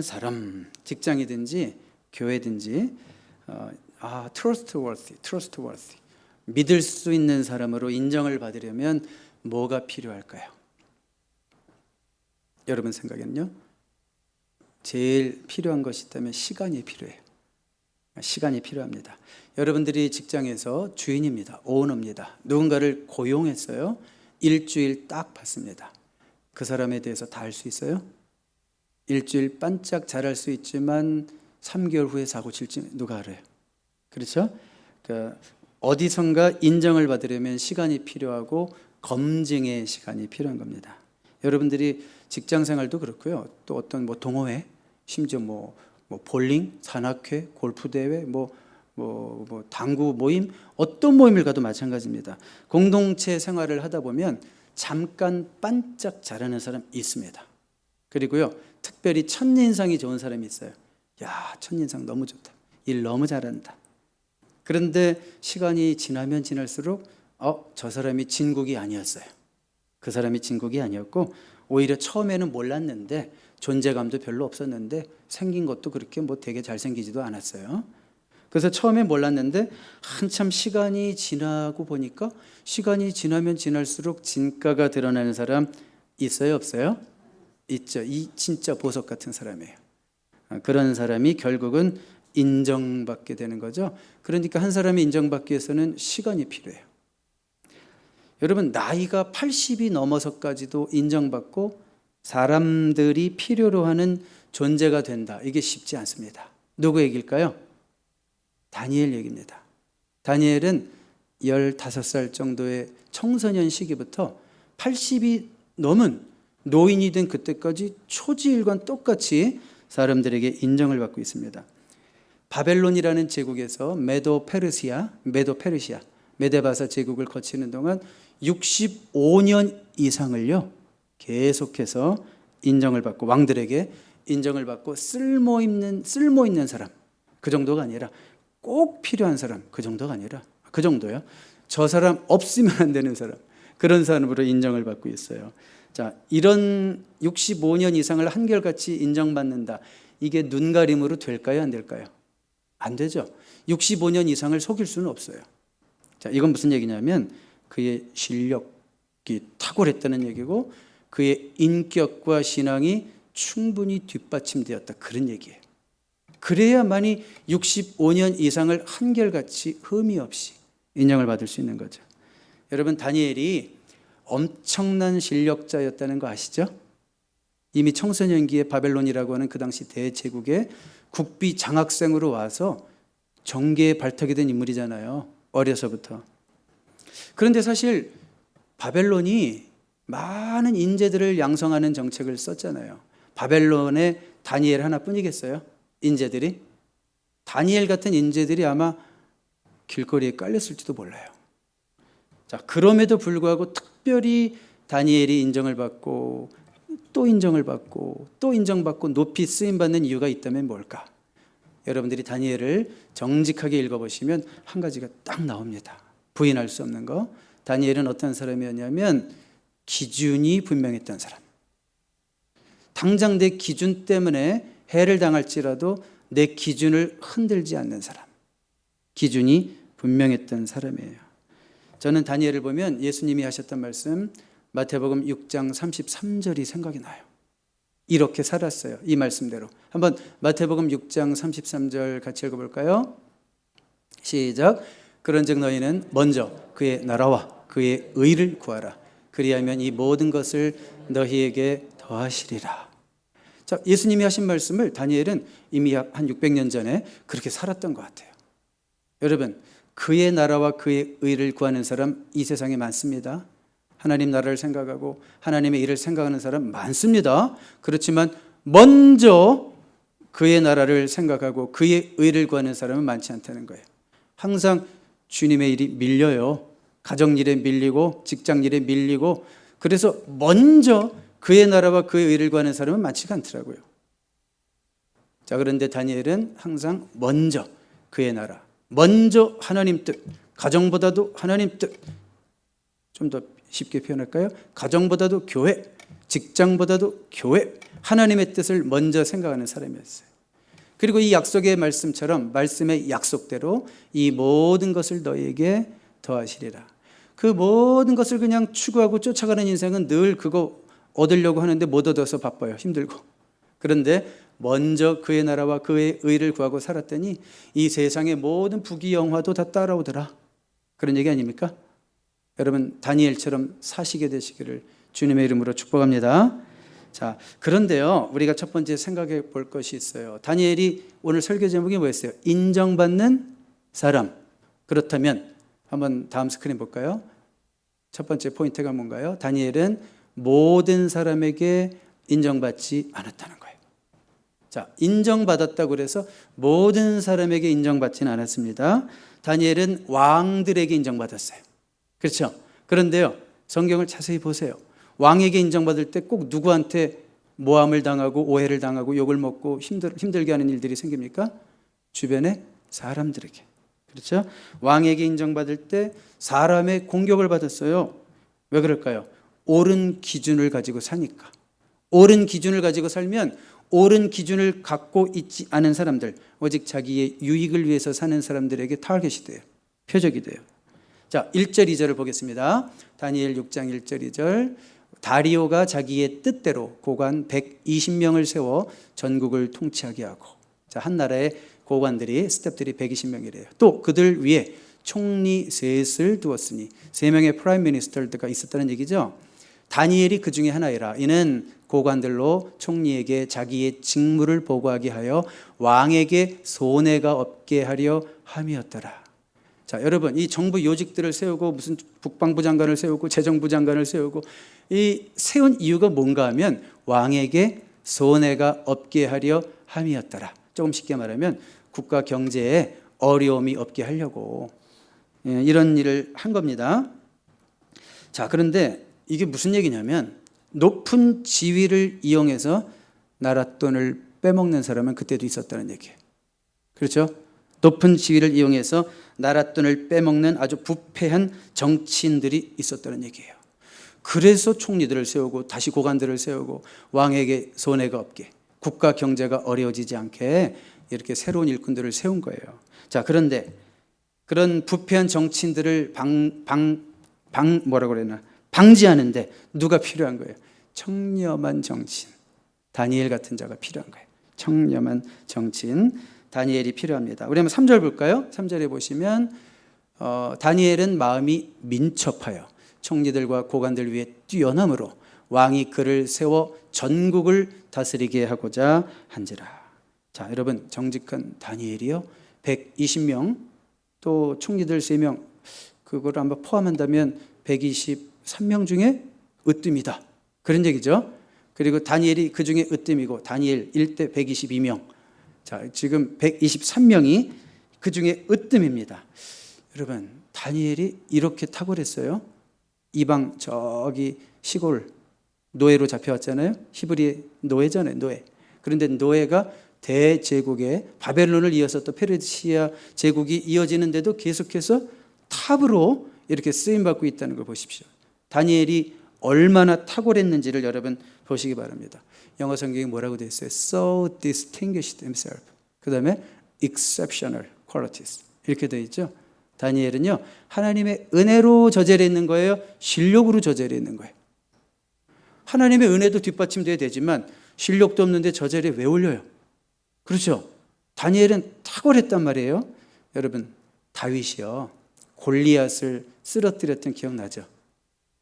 사람, 직장이든지 교회든지 trustworthy, 믿을 수 있는 사람으로 인정을 받으려면 뭐가 필요할까요? 여러분 생각에는요? 제일 필요한 것이 있다면 시간이 필요해요. 시간이 필요합니다. 여러분들이 직장에서 주인입니다. 오너입니다. 누군가를 고용했어요. 일주일 딱 받습니다. 그 사람에 대해서 다 알 수 있어요? 일주일 반짝 잘할 수 있지만 3개월 후에 사고 칠지 누가 알아요? 그렇죠? 그러니까 어디선가 인정을 받으려면 시간이 필요하고 검증의 시간이 필요한 겁니다. 여러분들이 직장 생활도 그렇고요. 또 어떤 동호회, 심지어 볼링, 산악회, 골프 대회, 당구 모임, 어떤 모임을 가도 마찬가지입니다. 공동체 생활을 하다 보면 잠깐 반짝 잘하는 사람 있습니다. 그리고요, 특별히 첫인상이 좋은 사람이 있어요. 야, 첫인상 너무 좋다. 일 너무 잘한다. 그런데 시간이 지나면 지날수록 저 사람이 진국이 아니었어요. 그 사람이 진국이 아니었고 오히려 처음에는 몰랐는데 존재감도 별로 없었는데 생긴 것도 그렇게 되게 잘생기지도 않았어요. 그래서 처음에 몰랐는데 한참 시간이 지나고 보니까 시간이 지나면 지날수록 진가가 드러나는 사람 있어요, 없어요? 있죠. 이 진짜 보석 같은 사람이에요. 그런 사람이 결국은 인정받게 되는 거죠. 그러니까 한 사람이 인정받기 위해서는 시간이 필요해요. 여러분, 나이가 80이 넘어서까지도 인정받고 사람들이 필요로 하는 존재가 된다. 이게 쉽지 않습니다. 누구 얘기일까요? 다니엘 얘기입니다. 다니엘은 15살 정도의 청소년 시기부터 80이 넘은 노인이 된 그때까지 초지일관 똑같이 사람들에게 인정을 받고 있습니다. 바벨론이라는 제국에서 메데바사 제국을 거치는 동안 65년 이상을요 계속해서 인정을 받고 왕들에게 인정을 받고 쓸모 있는 사람, 그 정도가 아니라 꼭 필요한 사람, 그 정도가 아니라 그 정도요. 저 사람 없으면 안 되는 사람, 그런 사람으로 인정을 받고 있어요. 자, 이런 65년 이상을 한결같이 인정받는다. 이게 눈가림으로 될까요, 안 될까요? 안 되죠. 65년 이상을 속일 수는 없어요. 자, 이건 무슨 얘기냐면 그의 실력이 탁월했다는 얘기고 그의 인격과 신앙이 충분히 뒷받침되었다, 그런 얘기예요. 그래야만이 65년 이상을 한결같이 흠이 없이 인정을 받을 수 있는 거죠. 여러분, 다니엘이 엄청난 실력자였다는 거 아시죠? 이미 청소년기에 바벨론이라고 하는 그 당시 대제국에 국비 장학생으로 와서 정계에 발탁이 된 인물이잖아요. 어려서부터. 그런데 사실 바벨론이 많은 인재들을 양성하는 정책을 썼잖아요. 바벨론에 다니엘 하나뿐이겠어요? 인재들이? 다니엘 같은 인재들이 아마 길거리에 깔렸을지도 몰라요. 자, 그럼에도 불구하고 특별히 다니엘이 인정을 받고 또 인정을 받고 또 인정받고 높이 쓰임받는 이유가 있다면 뭘까? 여러분들이 다니엘을 정직하게 읽어보시면 한 가지가 딱 나옵니다. 부인할 수 없는 거. 다니엘은 어떤 사람이었냐면 기준이 분명했던 사람. 당장 내 기준 때문에 해를 당할지라도 내 기준을 흔들지 않는 사람. 기준이 분명했던 사람이에요. 저는 다니엘을 보면 예수님이 하셨던 말씀 마태복음 6장 33절이 생각이 나요. 이렇게 살았어요. 이 말씀대로. 한번 마태복음 6장 33절 같이 읽어볼까요? 시작. 그런즉 너희는 먼저 그의 나라와 그의 의를 구하라. 그리하면 이 모든 것을 너희에게 더하시리라. 자, 예수님이 하신 말씀을 다니엘은 이미 한 600년 전에 그렇게 살았던 것 같아요. 여러분, 그의 나라와 그의 의를 구하는 사람 이 세상에 많습니다. 하나님 나라를 생각하고 하나님의 일을 생각하는 사람 많습니다. 그렇지만 먼저 그의 나라를 생각하고 그의 의를 구하는 사람은 많지 않다는 거예요. 항상 주님의 일이 밀려요. 가정일에 밀리고 직장일에 밀리고, 그래서 먼저 그의 나라와 그의 의를 구하는 사람은 많지가 않더라고요. 자, 그런데 다니엘은 항상 먼저 그의 나라, 먼저 하나님 뜻, 가정보다도 하나님 뜻, 좀 더 쉽게 표현할까요? 가정보다도 교회, 직장보다도 교회, 하나님의 뜻을 먼저 생각하는 사람이었어요. 그리고 이 약속의 말씀처럼 말씀의 약속대로 이 모든 것을 너희에게 더하시리라. 그 모든 것을 그냥 추구하고 쫓아가는 인생은 늘 그거 얻으려고 하는데 못 얻어서 바빠요. 힘들고. 그런데 먼저 그의 나라와 그의 의를 구하고 살았더니 이 세상의 모든 부귀영화도 다 따라오더라. 그런 얘기 아닙니까? 여러분 다니엘처럼 사시게 되시기를 주님의 이름으로 축복합니다. 자, 그런데요, 우리가 첫 번째 생각해 볼 것이 있어요. 다니엘이 오늘 설교 제목이 뭐였어요? 인정받는 사람. 그렇다면 한번 다음 스크린 볼까요? 첫 번째 포인트가 뭔가요? 다니엘은 모든 사람에게 인정받지 않았다는 거예요. 자, 인정받았다고 그래서 모든 사람에게 인정받지는 않았습니다. 다니엘은 왕들에게 인정받았어요. 그렇죠? 그런데요, 성경을 자세히 보세요. 왕에게 인정받을 때 꼭 누구한테 모함을 당하고 오해를 당하고 욕을 먹고 힘들게 하는 일들이 생깁니까? 주변의 사람들에게. 그렇죠? 왕에게 인정받을 때 사람의 공격을 받았어요. 왜 그럴까요? 옳은 기준을 가지고 사니까. 옳은 기준을 가지고 살면 옳은 기준을 갖고 있지 않은 사람들, 오직 자기의 유익을 위해서 사는 사람들에게 타겟이 돼요. 표적이 돼요. 자, 1절 2절을 보겠습니다. 다니엘 6장 1절 2절. 다리오가 자기의 뜻대로 고관 120명을 세워 전국을 통치하게 하고, 자, 한 나라의 고관들이 스텝들이 120명이래요. 또 그들 위에 총리 셋을 두었으니 3명의 프라임 미니스터가 있었다는 얘기죠. 다니엘이 그 중에 하나이라. 이는 고관들로 총리에게 자기의 직무를 보고하게 하여 왕에게 손해가 없게 하려 함이었더라. 자, 여러분, 이 정부 요직들을 세우고 무슨 국방부 장관을 세우고 재정부 장관을 세우고 이 세운 이유가 뭔가 하면 왕에게 손해가 없게 하려 함이었더라. 조금 쉽게 말하면 국가 경제에 어려움이 없게 하려고 이런 일을 한 겁니다. 자, 그런데 이게 무슨 얘기냐면 높은 지위를 이용해서 나라 돈을 빼먹는 사람은 그때도 있었다는 얘기예요. 그렇죠? 높은 지위를 이용해서 나라 돈을 빼먹는 아주 부패한 정치인들이 있었다는 얘기예요. 그래서 총리들을 세우고 다시 고관들을 세우고 왕에게 손해가 없게, 국가 경제가 어려워지지 않게 이렇게 새로운 일꾼들을 세운 거예요. 자, 그런데 그런 부패한 정치인들을 방지하는데 누가 필요한 거예요? 청렴한 정치인, 다니엘 같은 자가 필요한 거예요. 청렴한 정치인 다니엘이 필요합니다. 우리 한번 3절 볼까요? 3절에 보시면 다니엘은 마음이 민첩하여 총리들과 고관들 위해 뛰어남으로 왕이 그를 세워 전국을 다스리게 하고자 한지라. 자, 여러분, 정직한 다니엘이요 120명, 또 총리들 3명, 그걸 한번 포함한다면 123명 중에 으뜸이다, 그런 얘기죠. 그리고 다니엘이 그 중에 으뜸이고 다니엘 1대 122명, 자, 지금 123명이 그 중에 으뜸입니다. 여러분, 다니엘이 이렇게 탁월했어요. 이방 저기 시골 노예로 잡혀왔잖아요. 히브리 노예잖아요, 노예. 그런데 노예가 대제국의 바벨론을 이어서 또 페르시아 제국이 이어지는데도 계속해서 탑으로 이렇게 쓰임받고 있다는 걸 보십시오. 다니엘이 얼마나 탁월했는지를 여러분 보시기 바랍니다. 영어 성경이 뭐라고 되어 있어요? So distinguished himself. 그 다음에 exceptional qualities. 이렇게 되어 있죠. 다니엘은요, 하나님의 은혜로 저절해 있는 거예요? 실력으로 저절해 있는 거예요? 하나님의 은혜도 뒷받침돼야 되지만 실력도 없는데 저절에 왜 올려요? 그렇죠? 다니엘은 탁월했단 말이에요. 여러분, 다윗이요, 골리앗을 쓰러뜨렸던 기억나죠?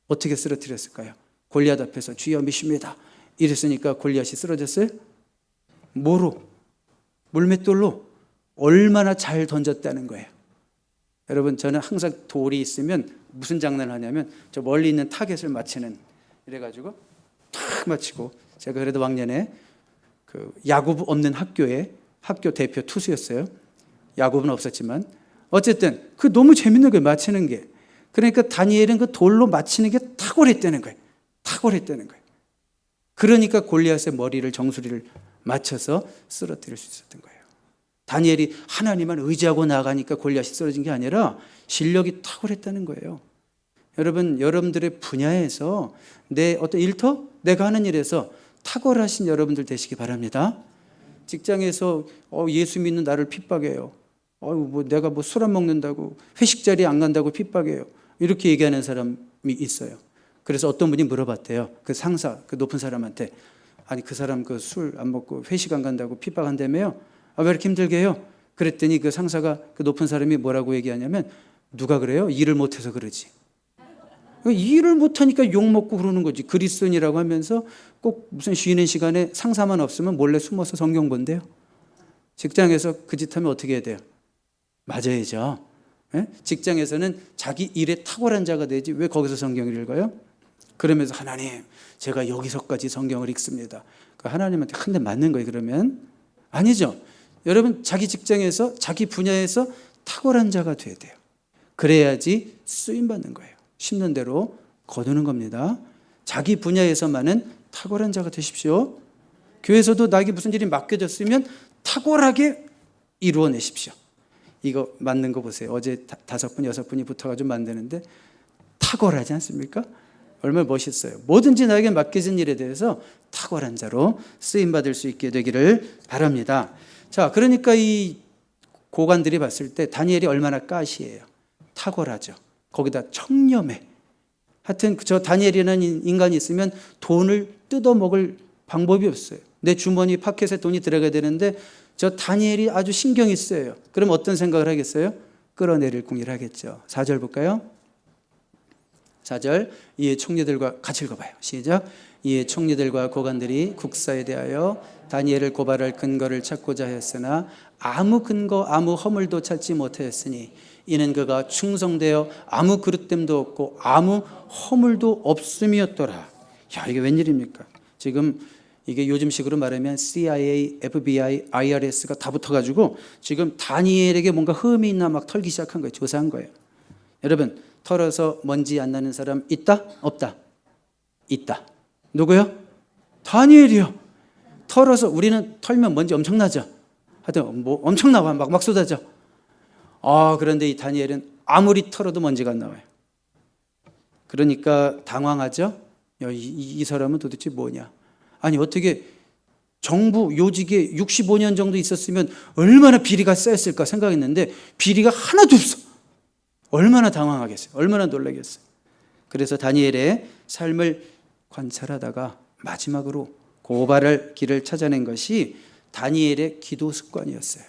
어떻게 쓰러뜨렸을까요? 골리앗 앞에서 주여 믿습니다 이랬으니까 골리앗이 쓰러졌어요? 뭐로? 물맷돌로 얼마나 잘 던졌다는 거예요. 여러분, 저는 항상 돌이 있으면 무슨 장난을 하냐면 저 멀리 있는 타겟을 맞히는, 이래가지고 탁 맞히고, 제가 그래도 왕년에 그 야구부 없는 학교에 학교 대표 투수였어요. 야구부는 없었지만 어쨌든 그 너무 재밌는 거예요, 맞히는 게. 그러니까 다니엘은 그 돌로 맞히는 게 탁월했다는 거예요. 탁월했다는 거예요. 그러니까 골리앗의 머리를, 정수리를 맞춰서 쓰러뜨릴 수 있었던 거예요. 다니엘이 하나님만 의지하고 나가니까 골리앗이 쓰러진 게 아니라 실력이 탁월했다는 거예요. 여러분, 여러분들의 분야에서 내 어떤 일터, 내가 하는 일에서 탁월하신 여러분들 되시기 바랍니다. 직장에서 예수 믿는 나를 핍박해요. 내가 술 안 먹는다고, 회식 자리에 안 간다고 핍박해요. 이렇게 얘기하는 사람이 있어요. 그래서 어떤 분이 물어봤대요. 그 상사, 그 높은 사람한테. 아니, 그 사람 그 술 안 먹고 회식 안 간다고 핍박한다며요? 왜 이렇게 힘들게 해요? 그랬더니 그 상사가, 그 높은 사람이 뭐라고 얘기하냐면, 누가 그래요? 일을 못해서 그러지. 일을 못하니까 욕먹고 그러는 거지. 그리스도인이라고 하면서 꼭 무슨 쉬는 시간에 상사만 없으면 몰래 숨어서 성경 본대요. 직장에서 그 짓 하면 어떻게 해야 돼요? 맞아야죠. 예? 직장에서는 자기 일에 탁월한 자가 되지 왜 거기서 성경을 읽어요? 그러면서 하나님, 제가 여기서까지 성경을 읽습니다. 하나님한테 한 대 맞는 거예요. 그러면 아니죠. 여러분, 자기 직장에서 자기 분야에서 탁월한 자가 돼야 돼요. 그래야지 쓰임 받는 거예요. 심는 대로 거두는 겁니다. 자기 분야에서만은 탁월한 자가 되십시오. 교회에서도 나에게 무슨 일이 맡겨졌으면 탁월하게 이루어내십시오. 이거 만든 거 보세요. 어제 5분, 6분이 붙어가지고 만드는데 탁월하지 않습니까? 얼마나 멋있어요. 뭐든지 나에게 맡겨진 일에 대해서 탁월한 자로 쓰임받을 수 있게 되기를 바랍니다. 자, 그러니까 이 고관들이 봤을 때 다니엘이 얼마나 가시해요. 탁월하죠. 거기다 청렴해. 하여튼 저 다니엘이라는 인간이 있으면 돈을 뜯어먹을 방법이 없어요. 내 주머니 파켓에 돈이 들어가야 되는데 저 다니엘이 아주 신경이 쓰여요. 그럼 어떤 생각을 하겠어요? 끌어내릴 궁리를 하겠죠. 4절 볼까요? 4절, 이에 총리들과 같이 읽어봐요. 시작. 이에 총리들과 고관들이 국사에 대하여 다니엘을 고발할 근거를 찾고자 하였으나 아무 근거 아무 허물도 찾지 못하였으니 이는 그가 충성되어 아무 그릇됨도 없고 아무 허물도 없음이었더라. 야, 이게 웬일입니까? 지금 이게 요즘식으로 말하면 CIA, FBI, IRS가 다 붙어가지고 지금 다니엘에게 뭔가 흠이 있나 막 털기 시작한 거예요. 조사한 거예요. 여러분, 털어서 먼지 안 나는 사람 있다? 없다? 있다. 누구요? 다니엘이요. 털어서 우리는 털면 먼지 엄청 나죠. 하여튼 뭐 엄청 나와 막 쏟아져. 그런데 이 다니엘은 아무리 털어도 먼지가 안 나와요. 그러니까 당황하죠. 이 사람은 도대체 뭐냐? 아니, 어떻게 정부 요직에 65년 정도 있었으면 얼마나 비리가 쌓였을까 생각했는데 비리가 하나도 없어. 얼마나 당황하겠어요. 얼마나 놀라겠어요. 그래서 다니엘의 삶을 관찰하다가 마지막으로 고발할 길을 찾아낸 것이 다니엘의 기도 습관이었어요.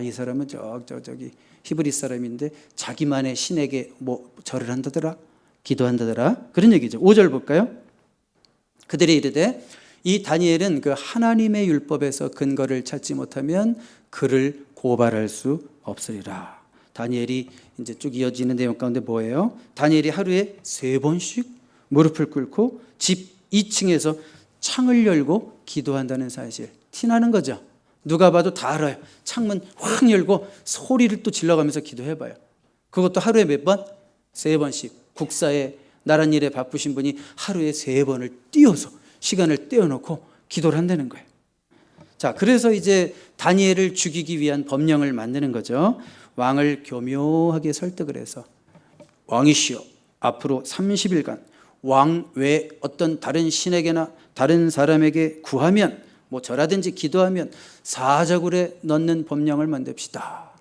이 사람은 저기 히브리 사람인데 자기만의 신에게 뭐 절을 한다더라, 기도한다더라, 그런 얘기죠. 5절 볼까요? 그들이 이르되 이 다니엘은 그 하나님의 율법에서 근거를 찾지 못하면 그를 고발할 수 없으리라. 다니엘이 이제 쭉 이어지는 내용 가운데 뭐예요? 다니엘이 하루에 3번씩 무릎을 꿇고 집 2층에서 창을 열고 기도한다는 사실. 티나는 거죠. 누가 봐도 다 알아요. 창문 확 열고 소리를 또 질러가면서 기도해봐요. 그것도 하루에 몇 번? 3번씩. 국사에 나란 일에 바쁘신 분이 하루에 3번을 띄워서 시간을 떼어놓고 기도를 한다는 거예요. 자, 그래서 이제 다니엘을 죽이기 위한 법령을 만드는 거죠. 왕을 교묘하게 설득을 해서 왕이시여, 앞으로 30일간 왕 외 어떤 다른 신에게나 다른 사람에게 구하면 뭐 저라든지 기도하면 사자굴에 넣는 법령을 만듭시다.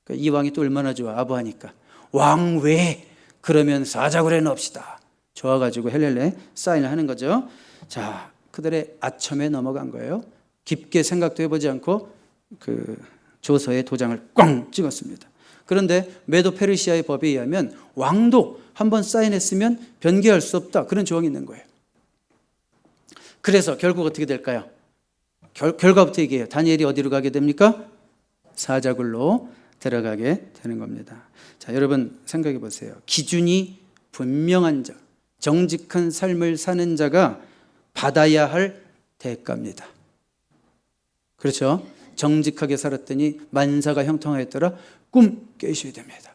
그러니까 이 왕이 또 얼마나 좋아, 아부하니까. 왕 외 그러면 사자굴에 넣읍시다. 좋아가지고 헬렐레 사인을 하는 거죠. 자, 그들의 아첨에 넘어간 거예요. 깊게 생각도 해보지 않고 그 조서에 도장을 꽝 찍었습니다. 그런데 메도 페르시아의 법에 의하면 왕도 한번 사인했으면 변개할 수 없다, 그런 조항이 있는 거예요. 그래서 결국 어떻게 될까요? 결과부터 얘기해요. 다니엘이 어디로 가게 됩니까? 사자굴로 들어가게 되는 겁니다. 자, 여러분 생각해 보세요. 기준이 분명한 자, 정직한 삶을 사는 자가 받아야 할 대가입니다. 그렇죠? 정직하게 살았더니 만사가 형통하였더라. 꿈 깨셔야 됩니다.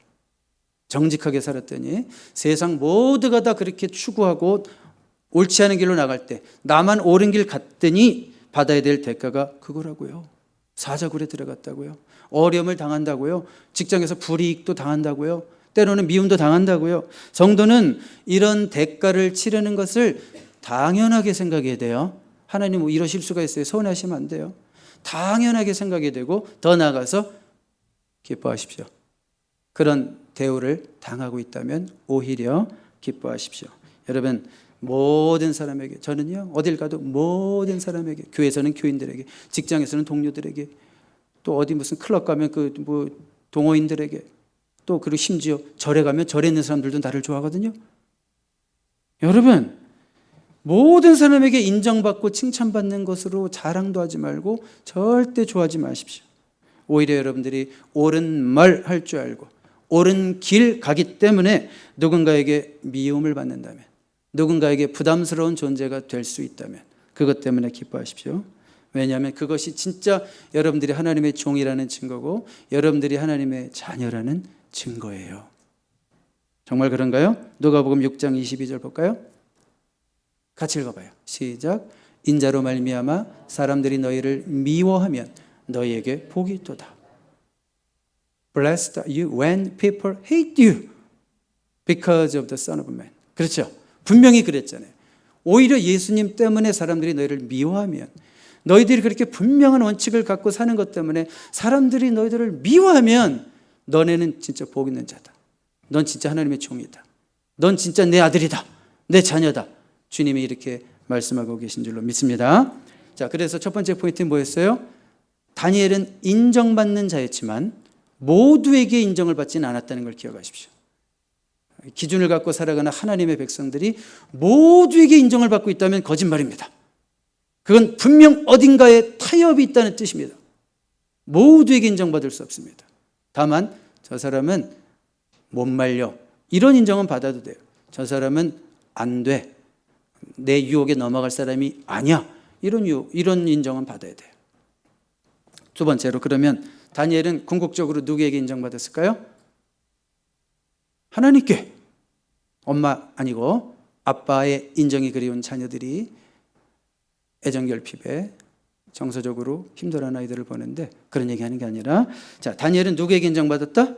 정직하게 살았더니 세상 모두가 다 그렇게 추구하고 옳지 않은 길로 나갈 때 나만 옳은 길 갔더니 받아야 될 대가가 그거라고요. 사자굴에 들어갔다고요. 어려움을 당한다고요. 직장에서 불이익도 당한다고요. 때로는 미움도 당한다고요. 성도는 이런 대가를 치르는 것을 당연하게 생각해야 돼요. 하나님 뭐 이러실 수가 있어요? 서운해하시면 안 돼요. 당연하게 생각이 되고 더 나아가서 기뻐하십시오. 그런 대우를 당하고 있다면 오히려 기뻐하십시오. 여러분, 모든 사람에게, 저는요 어딜 가도 모든 사람에게, 교회에서는 교인들에게, 직장에서는 동료들에게, 또 어디 무슨 클럽 가면 그 뭐 동호인들에게, 또 그리고 심지어 절에 가면 절에 있는 사람들도 나를 좋아하거든요. 여러분, 모든 사람에게 인정받고 칭찬받는 것으로 자랑도 하지 말고 절대 좋아하지 마십시오. 오히려 여러분들이 옳은 말 할 줄 알고 옳은 길 가기 때문에 누군가에게 미움을 받는다면, 누군가에게 부담스러운 존재가 될 수 있다면 그것 때문에 기뻐하십시오. 왜냐하면 그것이 진짜 여러분들이 하나님의 종이라는 증거고 여러분들이 하나님의 자녀라는 증거예요. 정말 그런가요? 누가복음 6장 22절 볼까요? 같이 읽어봐요. 시작. 인자로 말미암아 사람들이 너희를 미워하면 너희에게 복이 있도다. Blessed are you when people hate you because of the Son of Man. 그렇죠. 분명히 그랬잖아요. 오히려 예수님 때문에 사람들이 너희를 미워하면, 너희들이 그렇게 분명한 원칙을 갖고 사는 것 때문에 사람들이 너희들을 미워하면 너네는 진짜 복 있는 자다. 넌 진짜 하나님의 종이다. 넌 진짜 내 아들이다. 내 자녀다. 주님이 이렇게 말씀하고 계신 줄로 믿습니다. 자, 그래서 첫 번째 포인트는 뭐였어요? 다니엘은 인정받는 자였지만 모두에게 인정을 받지는 않았다는 걸 기억하십시오. 기준을 갖고 살아가는 하나님의 백성들이 모두에게 인정을 받고 있다면 거짓말입니다. 그건 분명 어딘가에 타협이 있다는 뜻입니다. 모두에게 인정받을 수 없습니다. 다만 저 사람은 못 말려, 이런 인정은 받아도 돼요. 저 사람은 안 돼, 내 유혹에 넘어갈 사람이 아니야, 이런 인정은 받아야 돼요. 두 번째로, 그러면 다니엘은 궁극적으로 누구에게 인정받았을까요? 하나님께. 엄마 아니고 아빠의 인정이 그리운 자녀들이 애정결핍에 정서적으로 힘들어하는 아이들을 보는데 그런 얘기하는 게 아니라, 자, 다니엘은 누구에게 인정받았다?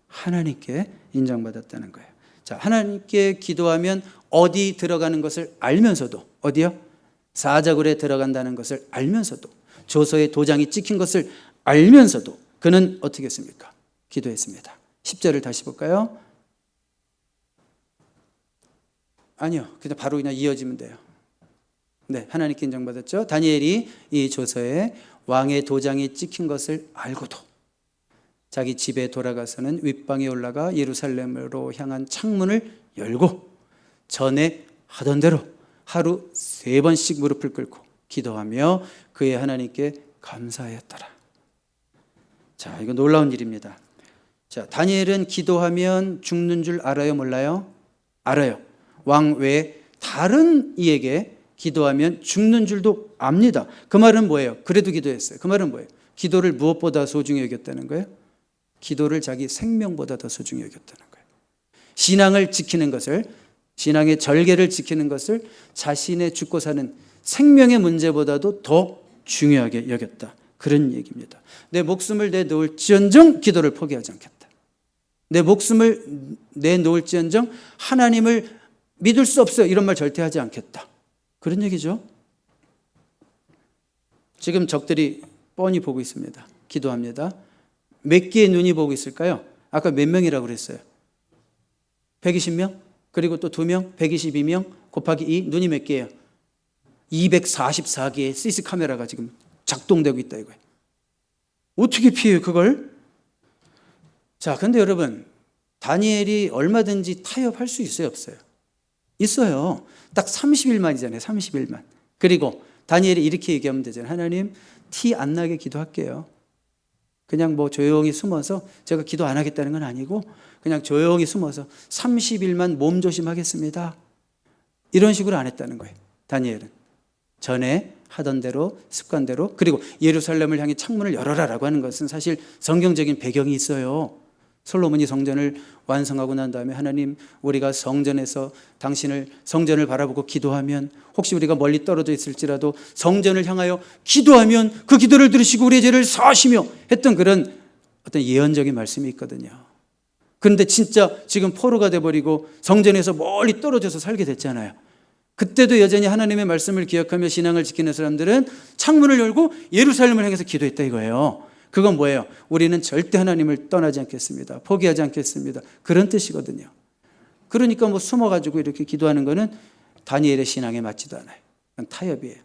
하나님께 인정받았다는 거예요. 자, 하나님께 기도하면 어디 들어가는 것을 알면서도, 어디요? 사자굴에 들어간다는 것을 알면서도, 조서에 도장이 찍힌 것을 알면서도 그는 어떻게 했습니까? 기도했습니다. 10절을 다시 볼까요? 아니요, 그냥 이어지면 돼요. 네, 하나님께 인정받았죠. 다니엘이 이 조서에 왕의 도장이 찍힌 것을 알고도 자기 집에 돌아가서는 윗방에 올라가 예루살렘으로 향한 창문을 열고 전에 하던 대로 하루 3번씩 무릎을 꿇고 기도하며 그의 하나님께 감사하였더라. 자, 이거 놀라운 일입니다. 자, 다니엘은 기도하면 죽는 줄 알아요, 몰라요? 알아요. 왕 외에 다른 이에게 기도하면 죽는 줄도 압니다. 그 말은 뭐예요? 그래도 기도했어요. 그 말은 뭐예요? 기도를 무엇보다 소중히 여겼다는 거예요? 기도를 자기 생명보다 더 소중히 여겼다는 거예요. 신앙을 지키는 것을, 신앙의 절개를 지키는 것을 자신의 죽고 사는 생명의 문제보다도 더 중요하게 여겼다. 그런 얘기입니다. 내 목숨을 내놓을지언정 기도를 포기하지 않겠다. 내 목숨을 내놓을지언정 하나님을 믿을 수 없어요, 이런 말 절대 하지 않겠다. 그런 얘기죠. 지금 적들이 뻔히 보고 있습니다. 기도합니다. 몇 개의 눈이 보고 있을까요? 아까 몇 명이라고 그랬어요? 120명? 그리고 또 2명? 122명? 곱하기 2? 눈이 몇 개예요? 244개의 CC 카메라가 지금 작동되고 있다 이거예요. 어떻게 피해요, 그걸? 자, 근데 여러분, 다니엘이 얼마든지 타협할 수 있어요, 없어요? 있어요. 딱 30일만이잖아요. 30일만. 그리고 다니엘이 이렇게 얘기하면 되잖아요. 하나님, 티 안 나게 기도할게요. 그냥 뭐 조용히 숨어서, 제가 기도 안 하겠다는 건 아니고 그냥 조용히 숨어서 30일만 몸조심하겠습니다. 이런 식으로 안 했다는 거예요, 다니엘은. 전에 하던 대로, 습관대로. 그리고 예루살렘을 향해 창문을 열어라라고 하는 것은 사실 성경적인 배경이 있어요. 솔로몬이 성전을 완성하고 난 다음에 하나님, 우리가 성전에서 당신을, 성전을 바라보고 기도하면, 혹시 우리가 멀리 떨어져 있을지라도 성전을 향하여 기도하면 그 기도를 들으시고 우리의 죄를 사하시며 했던 그런 어떤 예언적인 말씀이 있거든요. 그런데 진짜 지금 포로가 돼버리고 성전에서 멀리 떨어져서 살게 됐잖아요. 그때도 여전히 하나님의 말씀을 기억하며 신앙을 지키는 사람들은 창문을 열고 예루살렘을 향해서 기도했다 이거예요. 그건 뭐예요? 우리는 절대 하나님을 떠나지 않겠습니다. 포기하지 않겠습니다. 그런 뜻이거든요. 그러니까 뭐 숨어가지고 이렇게 기도하는 거는 다니엘의 신앙에 맞지도 않아요. 그건 타협이에요.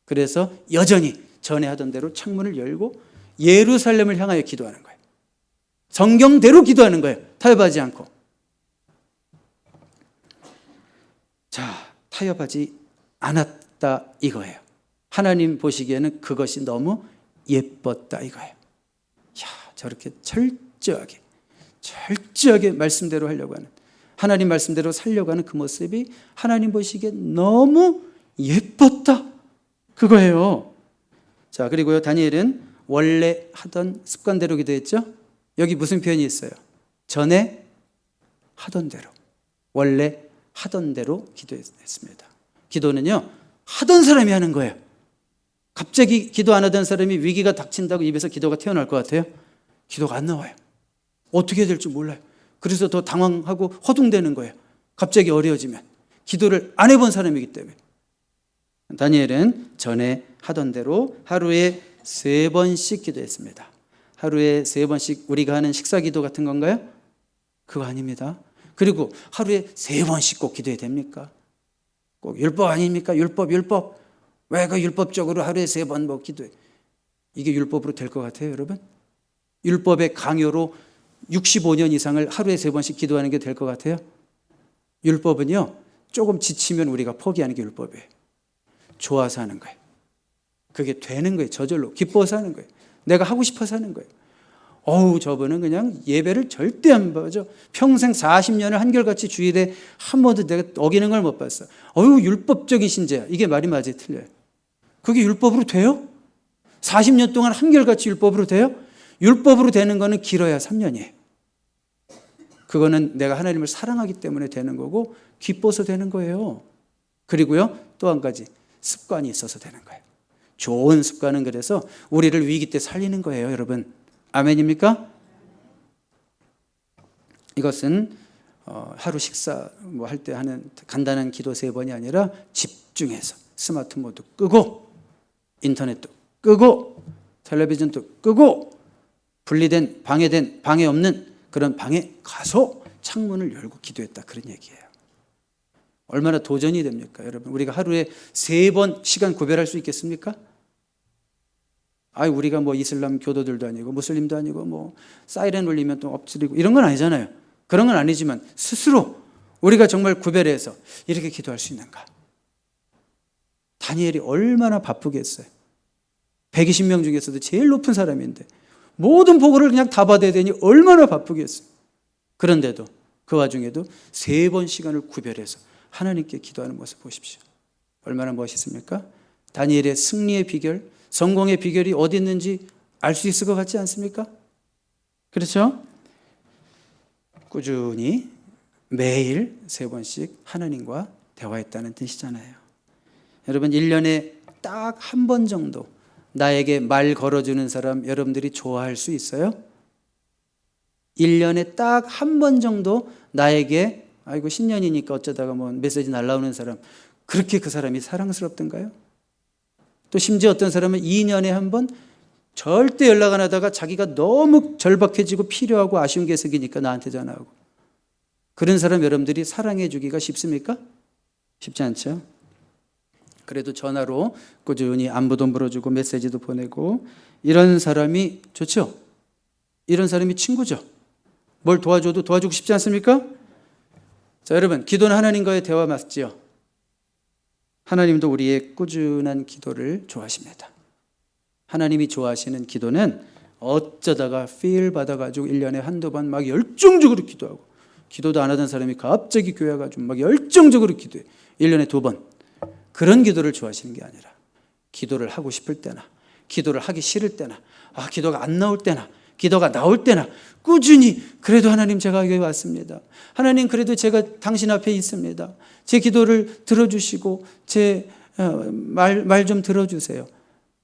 그래서 여전히 전에 하던 대로 창문을 열고 예루살렘을 향하여 기도하는 거예요. 성경대로 기도하는 거예요. 타협하지 않고. 자, 타협하지 않았다 이거예요. 하나님 보시기에는 그것이 너무 예뻤다 이거예요. 야, 저렇게 철저하게 말씀대로 하려고 하는, 하나님 말씀대로 살려고 하는 그 모습이 하나님 보시기에 너무 예뻤다 그거예요. 자, 그리고요, 다니엘은 원래 하던 습관대로 기도했죠. 여기 무슨 표현이 있어요? 전에 하던 대로, 원래 하던 대로 기도했습니다. 기도는요, 하던 사람이 하는 거예요. 갑자기 기도 안 하던 사람이 위기가 닥친다고 입에서 기도가 튀어나올 것 같아요? 기도가 안 나와요. 어떻게 해야 될지 몰라요. 그래서 더 당황하고 허둥대는 거예요. 갑자기 어려워지면. 기도를 안 해본 사람이기 때문에. 다니엘은 전에 하던 대로 하루에 3번씩 기도했습니다. 하루에 3번씩 우리가 하는 식사 기도 같은 건가요? 그거 아닙니다. 그리고 하루에 3번씩 꼭 기도해야 됩니까? 꼭 율법 아닙니까? 율법. 왜 그 율법적으로 하루에 3번 뭐 기도해? 이게 율법으로 될 것 같아요, 여러분? 율법의 강요로 65년 이상을 하루에 3번씩 기도하는 게 될 것 같아요? 율법은요, 조금 지치면 우리가 포기하는 게 율법이에요. 좋아서 하는 거예요. 그게 되는 거예요. 저절로 기뻐서 하는 거예요. 내가 하고 싶어서 하는 거예요. 저분은 그냥 예배를 절대 안 봐죠. 평생 40년을 한결같이 주일에 한 번도 내가 어기는 걸 못 봤어. 율법적인 신자야. 이게 말이 맞아요, 틀려요? 그게 율법으로 돼요? 40년 동안 한결같이 율법으로 돼요? 율법으로 되는 거는 길어야 3년이에요. 그거는 내가 하나님을 사랑하기 때문에 되는 거고 기뻐서 되는 거예요. 그리고요, 또 한 가지 습관이 있어서 되는 거예요. 좋은 습관은 그래서 우리를 위기 때 살리는 거예요, 여러분. 아멘입니까? 이것은 하루 식사 뭐 할 때 하는 간단한 기도 3번이 아니라 집중해서 스마트 모드 끄고 인터넷도 끄고 텔레비전도 끄고 분리된 방해 없는 그런 방에 가서 창문을 열고 기도했다, 그런 얘기예요. 얼마나 도전이 됩니까, 여러분? 우리가 하루에 3번 시간 구별할 수 있겠습니까? 우리가 뭐 이슬람 교도들도 아니고 무슬림도 아니고 뭐 사이렌 울리면 또 엎드리고 이런 건 아니잖아요. 그런 건 아니지만 스스로 우리가 정말 구별해서 이렇게 기도할 수 있는가? 다니엘이 얼마나 바쁘겠어요. 120명 중에서도 제일 높은 사람인데 모든 보고를 그냥 다 받아야 되니 얼마나 바쁘겠어요. 그런데도 그 와중에도 3번 시간을 구별해서 하나님께 기도하는 모습 보십시오. 얼마나 멋있습니까? 다니엘의 승리의 비결, 성공의 비결이 어디 있는지 알 수 있을 것 같지 않습니까? 그렇죠? 꾸준히 매일 3번씩 하나님과 대화했다는 뜻이잖아요. 여러분, 1년에 딱 한 번 정도 나에게 말 걸어주는 사람 여러분들이 좋아할 수 있어요? 1년에 딱 한 번 정도 나에게 신년이니까 어쩌다가 뭐 메시지 날라오는 사람, 그렇게 그 사람이 사랑스럽던가요? 또 심지어 어떤 사람은 2년에 한 번 절대 연락 안 하다가 자기가 너무 절박해지고 필요하고 아쉬운 게 생기니까 나한테 전화하고, 그런 사람 여러분들이 사랑해 주기가 쉽습니까? 쉽지 않죠. 그래도 전화로 꾸준히 안부도 물어주고 메시지도 보내고 이런 사람이 좋죠. 이런 사람이 친구죠. 뭘 도와줘도 도와주고 싶지 않습니까? 자, 여러분, 기도는 하나님과의 대화 맞지요? 하나님도 우리의 꾸준한 기도를 좋아하십니다. 하나님이 좋아하시는 기도는 어쩌다가 필 받아가지고 1년에 한두 번 막 열정적으로 기도하고, 기도도 안 하던 사람이 갑자기 교회 가지고 막 열정적으로 기도해. 1년에 2번. 그런 기도를 좋아하시는 게 아니라 기도를 하고 싶을 때나 기도를 하기 싫을 때나 기도가 안 나올 때나 기도가 나올 때나 꾸준히 그래도 하나님 제가 여기 왔습니다. 하나님 그래도 제가 당신 앞에 있습니다. 제 기도를 들어주시고 제 말 좀 들어주세요.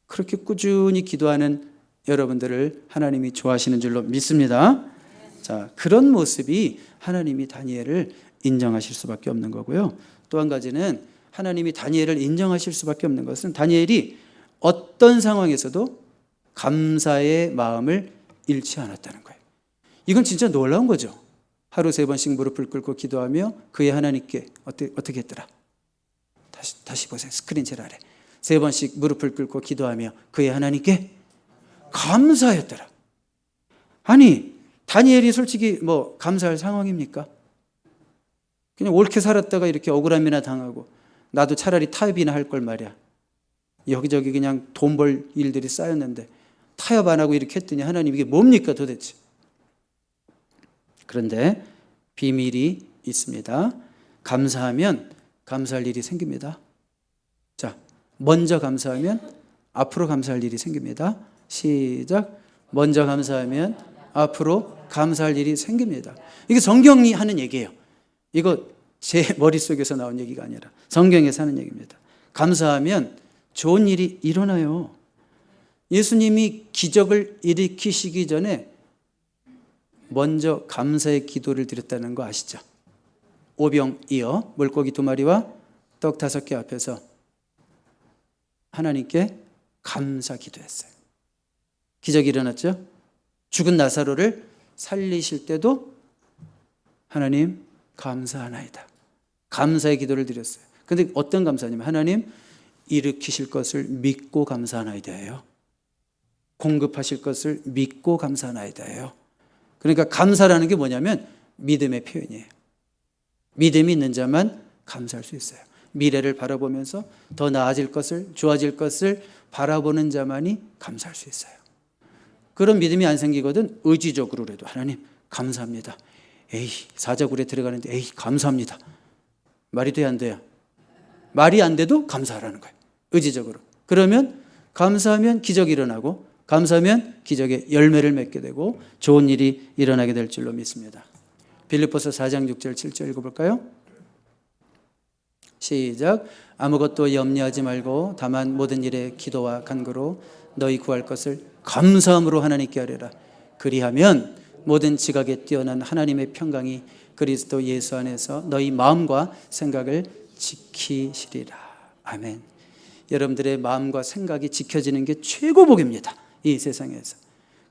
그렇게 꾸준히 기도하는 여러분들을 하나님이 좋아하시는 줄로 믿습니다. 자, 그런 모습이 하나님이 다니엘을 인정하실 수밖에 없는 거고요. 또 한 가지는 하나님이 다니엘을 인정하실 수밖에 없는 것은 다니엘이 어떤 상황에서도 감사의 마음을 잃지 않았다는 거예요. 이건 진짜 놀라운 거죠. 하루 3번씩 무릎을 꿇고 기도하며 그의 하나님께 어떻게 했더라? 다시 보세요. 스크린 제일 아래. 3번씩 무릎을 꿇고 기도하며 그의 하나님께 감사했더라. 아니, 다니엘이 솔직히 뭐 감사할 상황입니까? 그냥 옳게 살았다가 이렇게 억울함이나 당하고 나도 차라리 타협이나 할 걸 말이야. 여기저기 그냥 돈 벌 일들이 쌓였는데 타협 안 하고 이렇게 했더니 하나님 이게 뭡니까 도대체? 그런데 비밀이 있습니다. 감사하면 감사할 일이 생깁니다. 자, 먼저 감사하면 앞으로 감사할 일이 생깁니다. 시작. 먼저 감사하면 앞으로 감사할 일이 생깁니다. 이게 성경이 하는 얘기예요. 이거 제 머릿속에서 나온 얘기가 아니라 성경에서 하는 얘기입니다. 감사하면 좋은 일이 일어나요. 예수님이 기적을 일으키시기 전에 먼저 감사의 기도를 드렸다는 거 아시죠? 오병이어 물고기 2마리와 떡 5개 앞에서 하나님께 감사 기도했어요. 기적이 일어났죠? 죽은 나사로를 살리실 때도 하나님 감사하나이다. 감사의 기도를 드렸어요. 그런데 어떤 감사냐면 하나님 일으키실 것을 믿고 감사하나이다예요. 공급하실 것을 믿고 감사하나이다예요. 그러니까 감사라는 게 뭐냐면 믿음의 표현이에요. 믿음이 있는 자만 감사할 수 있어요. 미래를 바라보면서 더 나아질 것을, 좋아질 것을 바라보는 자만이 감사할 수 있어요. 그런 믿음이 안 생기거든 의지적으로라도 하나님 감사합니다. 에이, 사자굴에 들어가는데 에이, 감사합니다. 말이 돼야 안 돼요? 말이 안 돼도 감사하라는 거예요. 의지적으로. 그러면 감사하면 기적이 일어나고 감사하면 기적의 열매를 맺게 되고 좋은 일이 일어나게 될 줄로 믿습니다. 빌립보서 4장 6절 7절 읽어볼까요? 시작. 아무것도 염려하지 말고 다만 모든 일에 기도와 간구로 너희 구할 것을 감사함으로 하나님께 아뢰라. 그리하면 모든 지각에 뛰어난 하나님의 평강이 그리스도 예수 안에서 너희 마음과 생각을 지키시리라. 아멘. 여러분들의 마음과 생각이 지켜지는 게 최고 복입니다. 이 세상에서.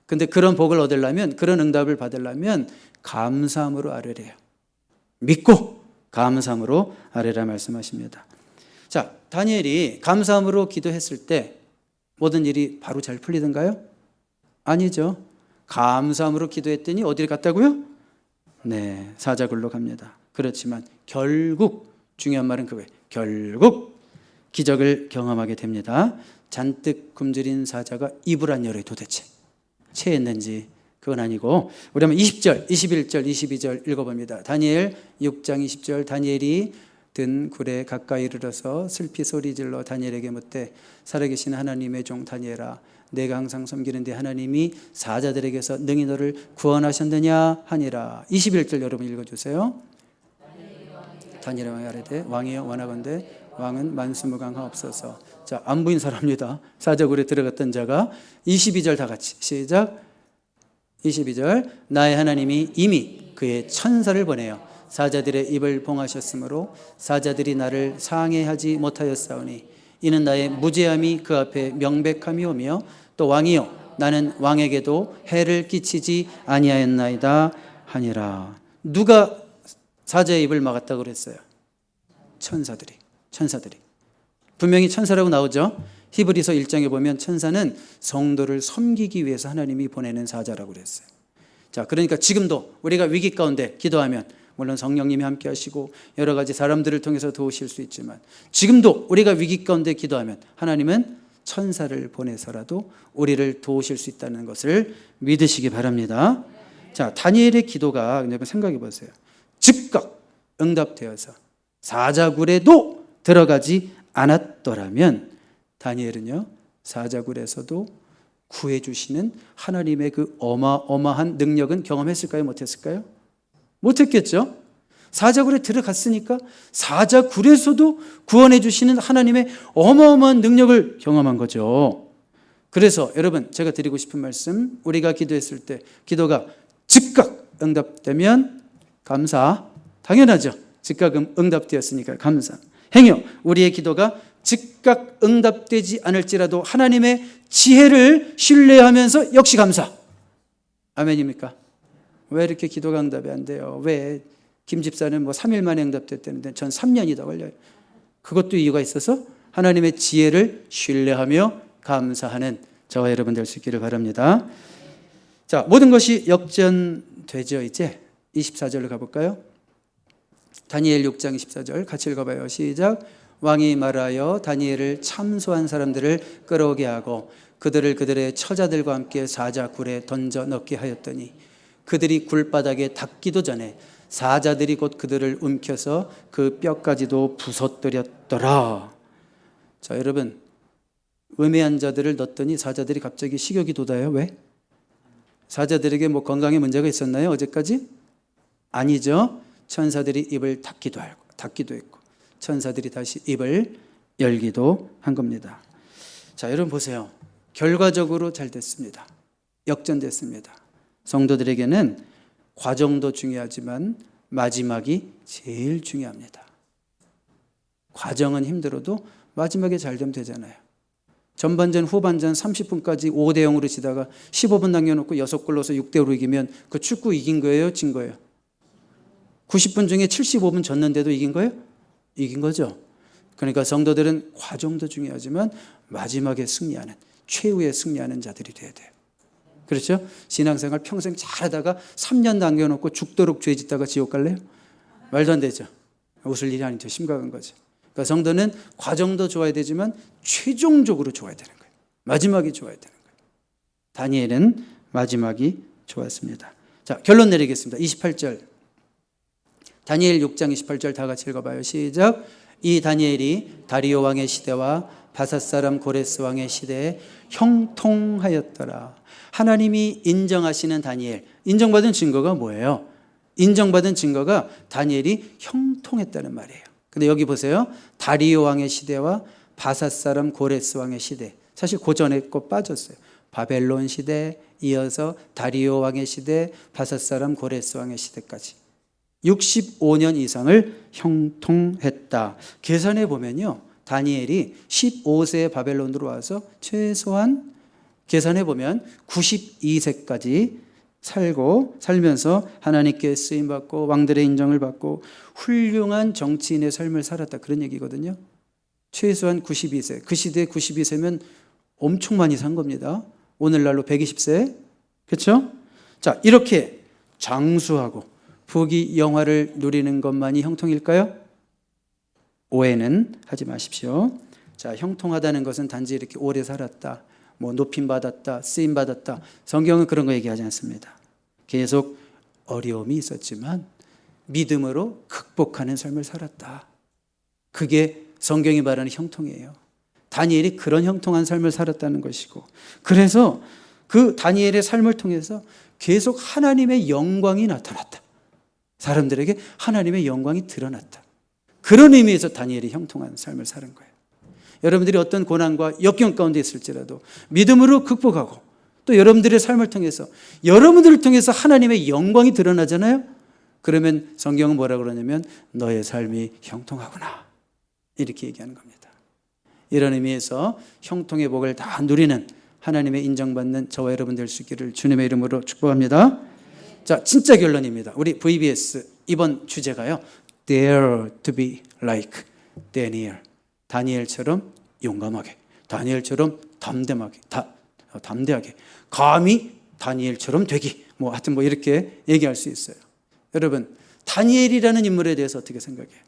근데 그런 복을 얻으려면, 그런 응답을 받으려면 감사함으로 아뢰래요. 믿고 감사함으로 아뢰라 말씀하십니다. 자, 다니엘이 감사함으로 기도했을 때 모든 일이 바로 잘 풀리던가요? 아니죠. 감사함으로 기도했더니 어디를 갔다고요? 네, 사자굴로 갑니다. 그렇지만 결국, 중요한 말은 그거예요. 결국 기적을 경험하게 됩니다. 잔뜩 굶주린 사자가 입을 안 열어요. 도대체 체했는지 그건 아니고, 우리 한번 20절, 21절, 22절 읽어봅니다. 다니엘 6장 20절. 다니엘이 든 굴에 가까이 이르러서 슬피 소리질러 다니엘에게 묻되 살아계신 하나님의 종 다니엘아, 내가 항상 섬기는데 하나님이 사자들에게서 능히 너를 구원하셨느냐 하니라. 21절 여러분 읽어주세요. 다니엘 왕이 아뢰되 왕이여 원하건대 왕은 만수무강하옵소서. 자, 안 보인 사람입니다. 사자굴에 들어갔던 자가. 22절 다 같이 시작. 22절. 나의 하나님이 이미 그의 천사를 보내어 사자들의 입을 봉하셨으므로 사자들이 나를 상해하지 못하였사오니 이는 나의 무죄함이 그 앞에 명백함이오며 또 왕이여 나는 왕에게도 해를 끼치지 아니하였나이다 하니라. 누가 사자의 입을 막았다고 그랬어요? 천사들이. 분명히 천사라고 나오죠. 히브리서 1장에 보면 천사는 성도를 섬기기 위해서 하나님이 보내는 사자라고 그랬어요. 자, 그러니까 지금도 우리가 위기 가운데 기도하면 물론 성령님이 함께 하시고 여러 가지 사람들을 통해서 도우실 수 있지만 지금도 우리가 위기 가운데 기도하면 하나님은 천사를 보내서라도 우리를 도우실 수 있다는 것을 믿으시기 바랍니다. 자, 다니엘의 기도가 여러분 생각해 보세요. 즉각 응답되어서 사자굴에도 들어가지 않았더라면 다니엘은요, 사자굴에서도 구해주시는 하나님의 그 어마어마한 능력은 경험했을까요? 못했을까요? 못했겠죠. 사자굴에 들어갔으니까 사자굴에서도 구원해 주시는 하나님의 어마어마한 능력을 경험한 거죠. 그래서 여러분, 제가 드리고 싶은 말씀, 우리가 기도했을 때 기도가 즉각 응답되면 감사. 당연하죠. 즉각 응답되었으니까 감사. 행여 우리의 기도가 즉각 응답되지 않을지라도 하나님의 지혜를 신뢰하면서 역시 감사. 아멘입니까? 왜 이렇게 기도가 응답이 안 돼요? 왜? 김 집사는 뭐 3일 만에 응답됐다는데 전 3년이 더 걸려요. 그것도 이유가 있어서 하나님의 지혜를 신뢰하며 감사하는 저와 여러분 될 수 있기를 바랍니다. 자, 모든 것이 역전되죠. 이제 24절로 가볼까요? 다니엘 6장 24절 같이 읽어봐요. 시작. 왕이 말하여 다니엘을 참소한 사람들을 끌어오게 하고 그들을 그들의 처자들과 함께 사자 굴에 던져 넣게 하였더니 그들이 굴바닥에 닿기도 전에 사자들이 곧 그들을 움켜서 그 뼈까지도 부서뜨렸더라. 자, 여러분, 음해한 자들을 넣었더니 사자들이 갑자기 식욕이 돋아요. 왜? 사자들에게 뭐 건강에 문제가 있었나요? 어제까지? 아니죠. 천사들이 입을 닫기도 했고 천사들이 다시 입을 열기도 한 겁니다. 자, 여러분 보세요. 결과적으로 잘 됐습니다. 역전됐습니다. 성도들에게는 과정도 중요하지만 마지막이 제일 중요합니다. 과정은 힘들어도 마지막에 잘 되면 되잖아요. 전반전 후반전 30분까지 5대 0으로 지다가 15분 남겨놓고 6골 넣어서 6대 5로 이기면 그 축구 이긴 거예요? 진 거예요? 90분 중에 75분 졌는데도 이긴 거예요? 이긴 거죠. 그러니까 성도들은 과정도 중요하지만 마지막에 승리하는, 최후에 승리하는 자들이 돼야 돼요. 그렇죠? 신앙생활 평생 잘하다가 3년 남겨놓고 죽도록 죄 짓다가 지옥 갈래요? 말도 안 되죠. 웃을 일이 아니죠. 심각한 거죠. 그러니까 성도는 과정도 좋아야 되지만 최종적으로 좋아야 되는 거예요. 마지막이 좋아야 되는 거예요. 다니엘은 마지막이 좋았습니다. 자, 결론 내리겠습니다. 28절. 다니엘 6장 28절 다 같이 읽어봐요. 시작. 이 다니엘이 다리오 왕의 시대와 바삿 사람 고레스 왕의 시대에 형통하였더라. 하나님이 인정하시는 다니엘, 인정받은 증거가 뭐예요? 인정받은 증거가 다니엘이 형통했다는 말이에요. 근데 여기 보세요. 다리오 왕의 시대와 바삿 사람 고레스 왕의 시대. 사실 고전에 거 빠졌어요. 바벨론 시대, 이어서 다리오 왕의 시대, 바삿 사람 고레스 왕의 시대까지 65년 이상을 형통했다. 계산해 보면요, 다니엘이 15세에 바벨론으로 와서 최소한 계산해 보면 92세까지 살면서 하나님께 쓰임받고 왕들의 인정을 받고 훌륭한 정치인의 삶을 살았다, 그런 얘기거든요. 최소한 92세. 그 시대에 92세면 엄청 많이 산 겁니다. 오늘날로 120세. 그렇죠? 자, 이렇게 장수하고 부귀 영화를 누리는 것만이 형통일까요? 오해는 하지 마십시오. 자, 형통하다는 것은 단지 이렇게 오래 살았다, 뭐 높임 받았다, 쓰임 받았다, 성경은 그런 거 얘기하지 않습니다. 계속 어려움이 있었지만 믿음으로 극복하는 삶을 살았다. 그게 성경이 말하는 형통이에요. 다니엘이 그런 형통한 삶을 살았다는 것이고, 그래서 그 다니엘의 삶을 통해서 계속 하나님의 영광이 나타났다. 사람들에게 하나님의 영광이 드러났다. 그런 의미에서 다니엘이 형통한 삶을 사는 거예요. 여러분들이 어떤 고난과 역경 가운데 있을지라도 믿음으로 극복하고 또 여러분들의 삶을 통해서 여러분들을 통해서 하나님의 영광이 드러나잖아요. 그러면 성경은 뭐라고 그러냐면 너의 삶이 형통하구나, 이렇게 얘기하는 겁니다. 이런 의미에서 형통의 복을 다 누리는 하나님의 인정받는 저와 여러분 될 수 있기를 주님의 이름으로 축복합니다. 자, 진짜 결론입니다. 우리 VBS 이번 주제가요, Dare to be like Daniel. 다니엘처럼 용감하게, 다니엘처럼 담대하게, 감히 다니엘처럼 되기. 뭐 하여튼 뭐 이렇게 얘기할 수 있어요. 여러분, 다니엘이라는 인물에 대해서 어떻게 생각해요?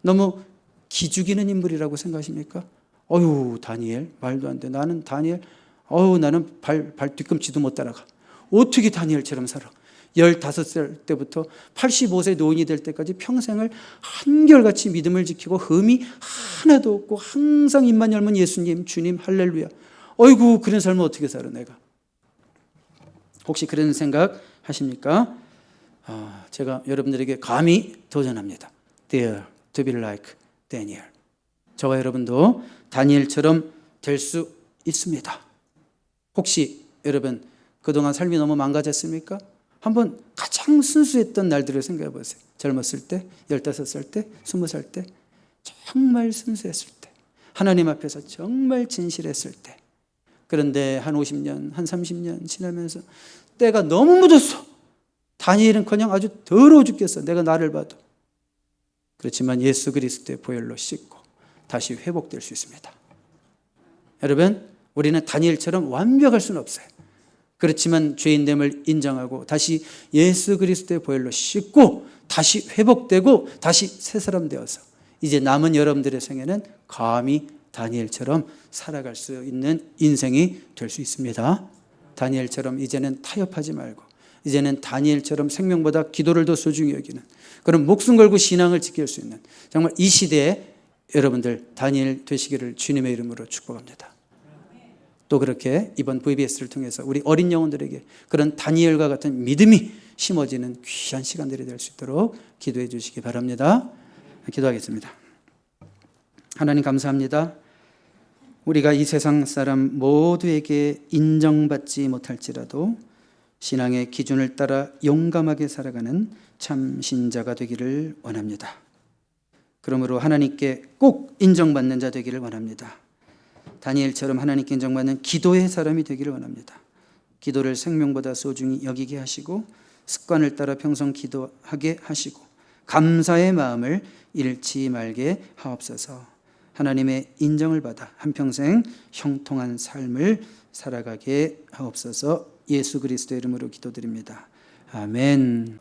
너무 기죽이는 인물이라고 생각하십니까? 어휴, 다니엘 말도 안 돼. 나는 다니엘, 나는 발 뒤꿈치도 못 따라가. 어떻게 다니엘처럼 살아? 15살 때부터 85세 노인이 될 때까지 평생을 한결같이 믿음을 지키고 흠이 하나도 없고 항상 입만 열면 예수님, 주님, 할렐루야. 어이구, 그런 삶을 어떻게 살아 내가? 혹시 그런 생각 하십니까? 제가 여러분들에게 감히 도전합니다. Dare to be like Daniel. 저와 여러분도 다니엘처럼 될 수 있습니다. 혹시 여러분 그동안 삶이 너무 망가졌습니까? 한번 가장 순수했던 날들을 생각해 보세요. 젊었을 때, 15살 때, 20살 때, 정말 순수했을 때, 하나님 앞에서 정말 진실했을 때. 그런데 한 50년, 한 30년 지나면서 때가 너무 묻었어. 다니엘은커녕 아주 더러워 죽겠어. 내가 나를 봐도. 그렇지만 예수 그리스도의 보혈로 씻고 다시 회복될 수 있습니다. 여러분, 우리는 다니엘처럼 완벽할 수는 없어요. 그렇지만 죄인됨을 인정하고 다시 예수 그리스도의 보혈로 씻고 다시 회복되고 다시 새 사람 되어서 이제 남은 여러분들의 생애는 감히 다니엘처럼 살아갈 수 있는 인생이 될 수 있습니다. 다니엘처럼 이제는 타협하지 말고 이제는 다니엘처럼 생명보다 기도를 더 소중히 여기는 그런 목숨 걸고 신앙을 지킬 수 있는 정말 이 시대에 여러분들 다니엘 되시기를 주님의 이름으로 축복합니다. 또 그렇게 이번 VBS를 통해서 우리 어린 영혼들에게 그런 다니엘과 같은 믿음이 심어지는 귀한 시간들이 될 수 있도록 기도해 주시기 바랍니다. 기도하겠습니다. 하나님 감사합니다. 우리가 이 세상 사람 모두에게 인정받지 못할지라도 신앙의 기준을 따라 용감하게 살아가는 참 신자가 되기를 원합니다. 그러므로 하나님께 꼭 인정받는 자 되기를 원합니다. 다니엘처럼 하나님께 인정받는 기도의 사람이 되기를 원합니다. 기도를 생명보다 소중히 여기게 하시고 습관을 따라 평생 기도하게 하시고 감사의 마음을 잃지 말게 하옵소서. 하나님의 인정을 받아 한평생 형통한 삶을 살아가게 하옵소서. 예수 그리스도의 이름으로 기도드립니다. 아멘.